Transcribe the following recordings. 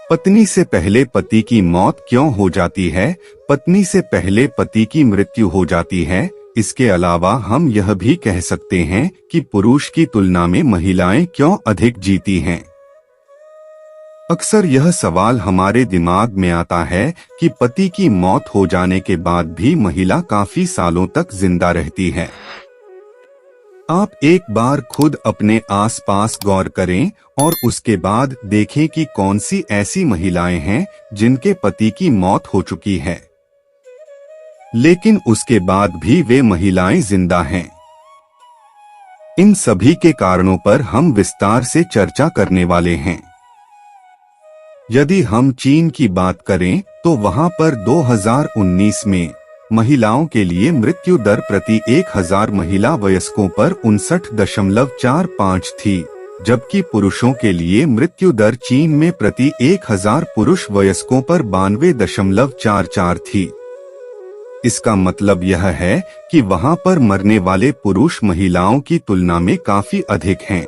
पत्नी से पहले पति की मौत क्यों हो जाती है? पत्नी से पहले पति की मृत्यु हो जाती है। इसके अलावा हम यह भी कह सकते हैं कि पुरुष की तुलना में महिलाएं क्यों अधिक जीती हैं। अक्सर यह सवाल हमारे दिमाग में आता है कि पति की मौत हो जाने के बाद भी महिला काफी सालों तक जिंदा रहती है। आप एक बार खुद अपने आसपास गौर करें और उसके बाद देखें कि कौन सी ऐसी महिलाएं हैं जिनके पति की मौत हो चुकी है, लेकिन उसके बाद भी वे महिलाएं जिंदा हैं। इन सभी के कारणों पर हम विस्तार से चर्चा करने वाले हैं। यदि हम चीन की बात करें तो वहां पर 2019 में महिलाओं के लिए मृत्यु दर प्रति 1000 महिला वयस्कों पर 59.45 थी, जबकि पुरुषों के लिए मृत्यु दर चीन में प्रति 1000 पुरुष वयस्कों पर 92.44 थी। इसका मतलब यह है कि वहां पर मरने वाले पुरुष महिलाओं की तुलना में काफी अधिक हैं।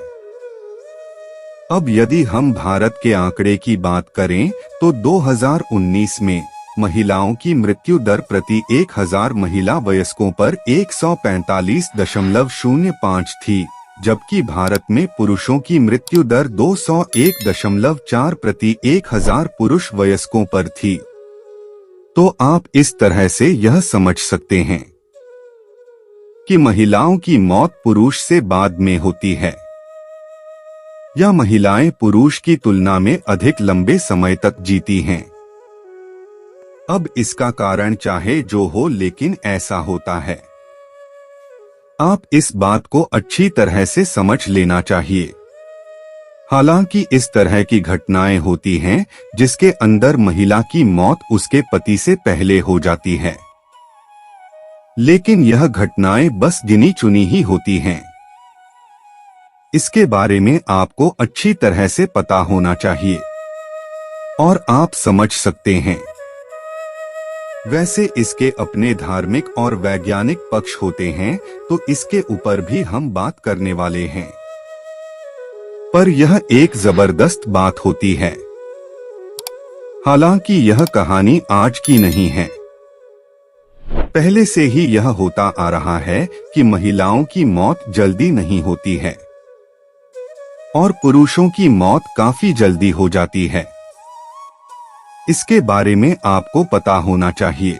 अब यदि हम भारत के आंकड़े की बात करें तो 2019 में महिलाओं की मृत्यु दर प्रति 1000 महिला वयस्कों पर 145.05 थी, जबकि भारत में पुरुषों की मृत्यु दर 201.4 प्रति 1000 पुरुष वयस्कों पर थी। तो आप इस तरह से यह समझ सकते हैं कि महिलाओं की मौत पुरुष से बाद में होती है, या महिलाएं पुरुष की तुलना में अधिक लंबे समय तक जीती हैं। अब इसका कारण चाहे जो हो, लेकिन ऐसा होता है। आप इस बात को अच्छी तरह से समझ लेना चाहिए। हालांकि इस तरह की घटनाएं होती हैं जिसके अंदर महिला की मौत उसके पति से पहले हो जाती है, लेकिन यह घटनाएं बस गिनी चुनी ही होती हैं। इसके बारे में आपको अच्छी तरह से पता होना चाहिए और आप समझ सकते हैं। वैसे इसके अपने धार्मिक और वैज्ञानिक पक्ष होते हैं, तो इसके ऊपर भी हम बात करने वाले हैं। पर यह एक जबरदस्त बात होती है। हालांकि यह कहानी आज की नहीं है, पहले से ही यह होता आ रहा है कि महिलाओं की मौत जल्दी नहीं होती है और पुरुषों की मौत काफी जल्दी हो जाती है। इसके बारे में आपको पता होना चाहिए।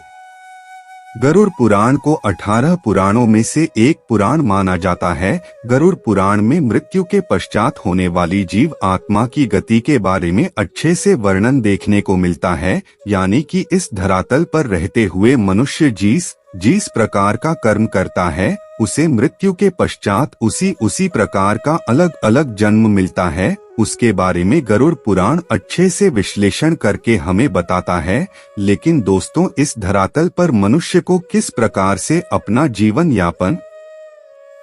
गरुड़ पुराण को 18 पुराणों में से एक पुराण माना जाता है। गरुड़ पुराण में मृत्यु के पश्चात होने वाली जीव आत्मा की गति के बारे में अच्छे से वर्णन देखने को मिलता है, यानी कि इस धरातल पर रहते हुए मनुष्य जिस प्रकार का कर्म करता है, उसे मृत्यु के पश्चात उसी प्रकार का अलग अलग जन्म मिलता है। उसके बारे में गरुड़ पुराण अच्छे से विश्लेषण करके हमें बताता है। लेकिन दोस्तों, इस धरातल पर मनुष्य को किस प्रकार से अपना जीवन यापन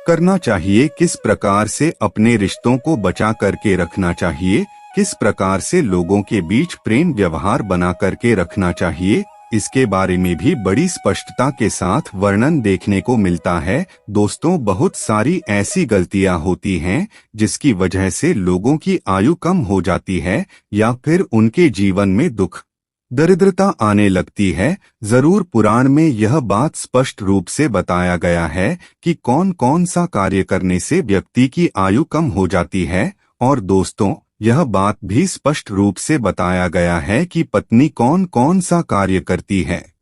करना चाहिए, किस प्रकार से अपने रिश्तों को बचा करके रखना चाहिए, किस प्रकार से लोगों के बीच प्रेम व्यवहार बना करके रखना चाहिए, इसके बारे में भी बड़ी स्पष्टता के साथ वर्णन देखने को मिलता है। दोस्तों, बहुत सारी ऐसी गलतियां होती हैं जिसकी वजह से लोगों की आयु कम हो जाती है या फिर उनके जीवन में दुख दरिद्रता आने लगती है। जरूर पुराण में यह बात स्पष्ट रूप से बताया गया है कि कौन कौन सा कार्य करने से व्यक्ति की आयु कम हो जाती है। और दोस्तों, यह बात भी स्पष्ट रूप से बताया गया है कि पत्नी कौन कौन सा कार्य करती है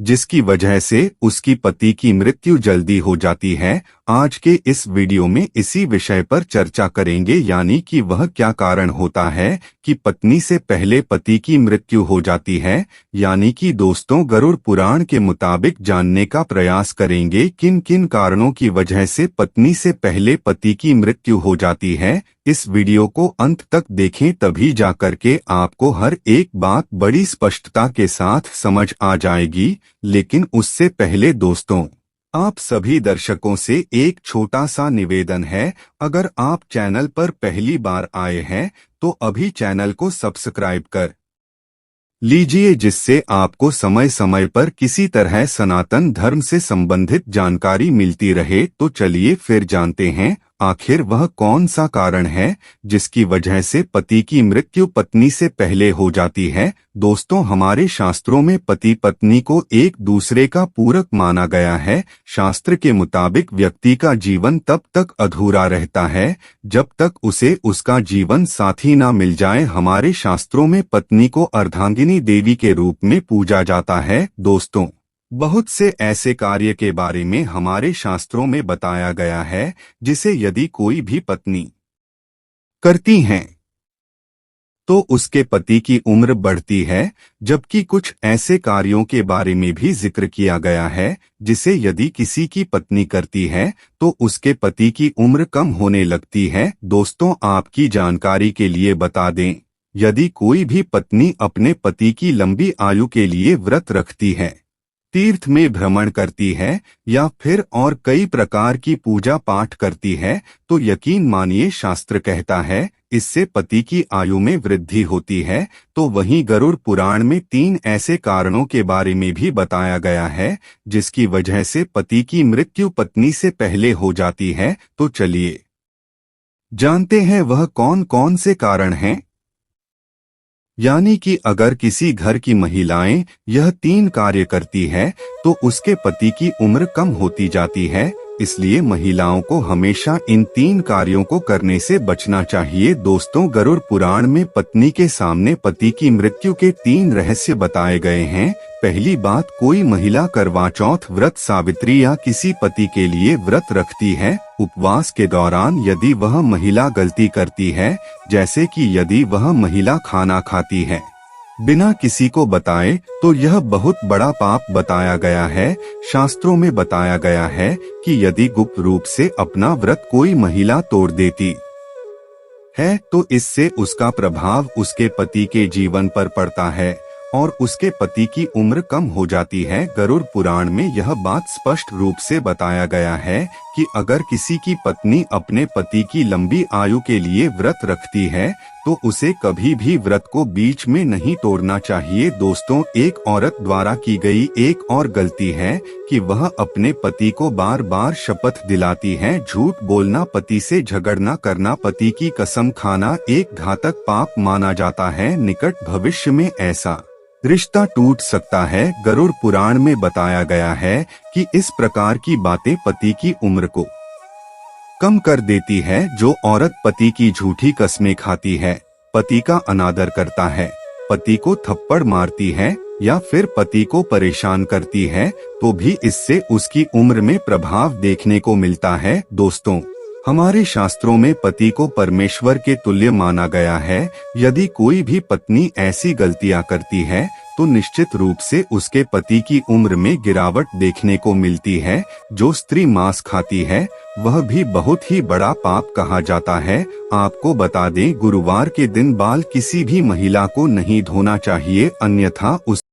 जिसकी वजह से उसकी पति की मृत्यु जल्दी हो जाती है। आज के इस वीडियो में इसी विषय पर चर्चा करेंगे, यानी कि वह क्या कारण होता है कि पत्नी से पहले पति की मृत्यु हो जाती है। यानी कि दोस्तों, गरुड़ पुराण के मुताबिक जानने का प्रयास करेंगे किन किन कारणों की वजह से पत्नी से पहले पति की मृत्यु हो जाती है। इस वीडियो को अंत तक देखें, तभी जाकर के आपको हर एक बात बड़ी स्पष्टता के साथ समझ आ जाएगी। लेकिन उससे पहले दोस्तों, आप सभी दर्शकों से एक छोटा सा निवेदन है। अगर आप चैनल पर पहली बार आए हैं तो अभी चैनल को सब्सक्राइब कर लीजिए, जिससे आपको समय समय पर किसी तरह सनातन धर्म से संबंधित जानकारी मिलती रहे। तो चलिए फिर जानते हैं आखिर वह कौन सा कारण है जिसकी वजह से पति की मृत्यु पत्नी से पहले हो जाती है? दोस्तों, हमारे शास्त्रों में पति पत्नी को एक दूसरे का पूरक माना गया है। शास्त्र के मुताबिक व्यक्ति का जीवन तब तक अधूरा रहता है जब तक उसे उसका जीवन साथी ना मिल जाए। हमारे शास्त्रों में पत्नी को अर्धांगिनी देवी के रूप में पूजा जाता है। दोस्तों, बहुत से ऐसे कार्य के बारे में हमारे शास्त्रों में बताया गया है जिसे यदि कोई भी पत्नी करती है तो उसके पति की उम्र बढ़ती है, जबकि कुछ ऐसे कार्यों के बारे में भी जिक्र किया गया है जिसे यदि किसी की पत्नी करती है तो उसके पति की उम्र कम होने लगती है। दोस्तों, आपकी जानकारी के लिए बता दें, यदि कोई भी पत्नी अपने पति की लंबी आयु के लिए व्रत रखती है, तीर्थ में भ्रमण करती है या फिर और कई प्रकार की पूजा पाठ करती है तो यकीन मानिए, शास्त्र कहता है इससे पति की आयु में वृद्धि होती है। तो वहीं गरुड़ पुराण में 3 ऐसे कारणों के बारे में भी बताया गया है जिसकी वजह से पति की मृत्यु पत्नी से पहले हो जाती है। तो चलिए जानते हैं वह कौन कौन से कारण हैं। यानी कि अगर किसी घर की महिलाएं यह 3 कार्य करती है तो उसके पति की उम्र कम होती जाती है। इसलिए महिलाओं को हमेशा इन 3 कार्यों को करने से बचना चाहिए। दोस्तों, गरुड़ पुराण में पत्नी के सामने पति की मृत्यु के 3 रहस्य बताए गए हैं। पहली बात, कोई महिला करवा चौथ व्रत, सावित्री या किसी पति के लिए व्रत रखती है। उपवास के दौरान यदि वह महिला गलती करती है, जैसे कि यदि वह महिला खाना खाती है बिना किसी को बताए, तो यह बहुत बड़ा पाप बताया गया है। शास्त्रों में बताया गया है कि यदि गुप्त रूप से अपना व्रत कोई महिला तोड़ देती है तो इससे उसका प्रभाव उसके पति के जीवन पर पड़ता है और उसके पति की उम्र कम हो जाती है। गरुड़ पुराण में यह बात स्पष्ट रूप से बताया गया है कि अगर किसी की पत्नी अपने पति की लंबी आयु के लिए व्रत रखती है तो उसे कभी भी व्रत को बीच में नहीं तोड़ना चाहिए। दोस्तों, एक औरत द्वारा की गई एक और गलती है कि वह अपने पति को बार बार शपथ दिलाती है। झूठ बोलना, पति से झगड़ना करना, पति की कसम खाना एक घातक पाप माना जाता है। निकट भविष्य में ऐसा रिश्ता टूट सकता है। गरुड़ पुराण में बताया गया है कि इस प्रकार की बातें पति की उम्र को कम कर देती है। जो औरत पति की झूठी कस्में खाती है, पति का अनादर करता है, पति को थप्पड़ मारती है या फिर पति को परेशान करती है तो भी इससे उसकी उम्र में प्रभाव देखने को मिलता है। दोस्तों, हमारे शास्त्रों में पति को परमेश्वर के तुल्य माना गया है। यदि कोई भी पत्नी ऐसी गलतियां करती है तो निश्चित रूप से उसके पति की उम्र में गिरावट देखने को मिलती है। जो स्त्री मांस खाती है वह भी बहुत ही बड़ा पाप कहा जाता है। आपको बता दें, गुरुवार के दिन बाल किसी भी महिला को नहीं धोना चाहिए, अन्यथा उस